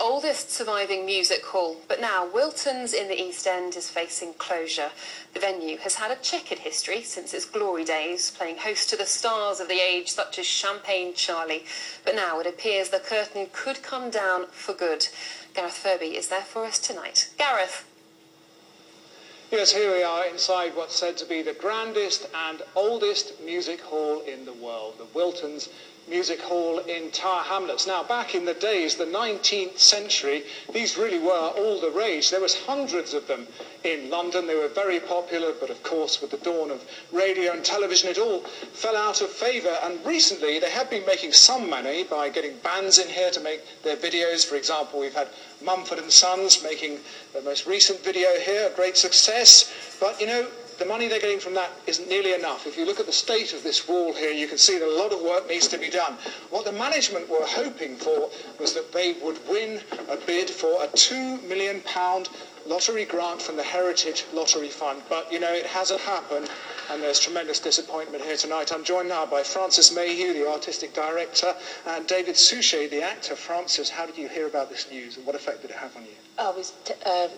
oldest surviving music hall, but now Wilton's in the East End is facing closure. The venue has had a checkered history since its glory days, playing host to the stars of the age such as Champagne Charlie. But now it appears the curtain could come down for good. Gareth Furby is there for us tonight. Gareth. Yes, here we are inside what's said to be the grandest and oldest music hall in the world, the Wilton's Music Hall in Tower Hamlets. Now, back in the days, the 19th century, these really were all the rage. There was hundreds of them in London. They were very popular, but of course, with the dawn of radio and television, it all fell out of favour. And recently, they have been making some money by getting bands in here to make their videos. For example, we've had Mumford & Sons making the most recent video here, a great success. But, you know, the money they're getting from that isn't nearly enough. If you look at the state of this wall here, you can see that a lot of work needs to be done. What the management were hoping for was that they would win a bid for a £2 million lottery grant from the Heritage Lottery Fund. But, you know, it hasn't happened, and there's tremendous disappointment here tonight. I'm joined now by Francis Mayhew, the artistic director, and David Suchet, the actor. Francis, how did you hear about this news, and what effect did it have on you? I was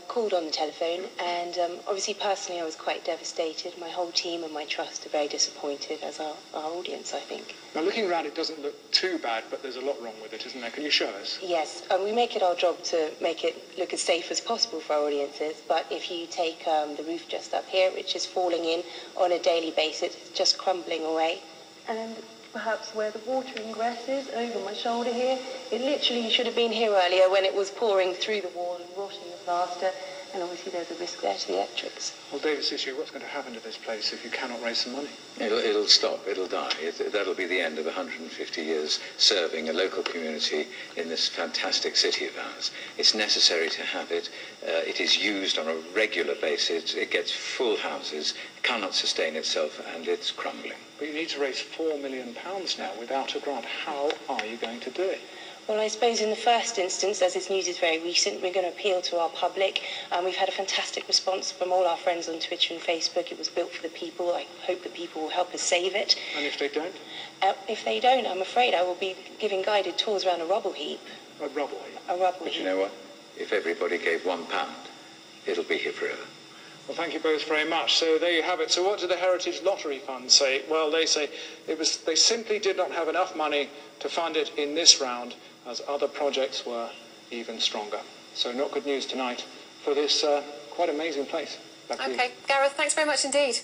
called on the telephone, and obviously personally I was quite devastated. My whole team and my trust are very disappointed, as our audience, I think. Now, looking around, it doesn't look too bad, but there's a lot wrong with it, isn't there? Can you show us? Yes, we make it our job to make it look as safe as possible for our audiences, but if you take the roof just up here, which is falling in on a daily basis, it's just crumbling away. And perhaps where the water ingress is, over my shoulder here, it literally should have been here earlier when it was pouring through the wall and rotting the plaster, and obviously there's a risk there to the electrics. Well, David Suchet, what's going to happen to this place if you cannot raise some money? It'll stop, it'll die. That'll be the end of 150 years serving a local community in this fantastic city of ours. It's necessary to have it. It is used on a regular basis. It gets full houses, cannot sustain itself, and it's crumbling. But you need to raise £4 million now without a grant. How are you going to do it? Well, I suppose in the first instance, as this news is very recent, we're going to appeal to our public. We've had a fantastic response from all our friends on Twitter and Facebook. It was built for the people. I hope the people will help us save it. And if they don't? If they don't, I'm afraid I will be giving guided tours around a rubble heap. A rubble heap? A rubble heap. But you know what? If everybody gave £1, it'll be here forever. Well, thank you both very much. So there you have it. So what did the Heritage Lottery Fund say? Well, they say they simply did not have enough money to fund it in this round, as other projects were even stronger. So not good news tonight for this quite amazing place. Okay, Gareth, thanks very much indeed.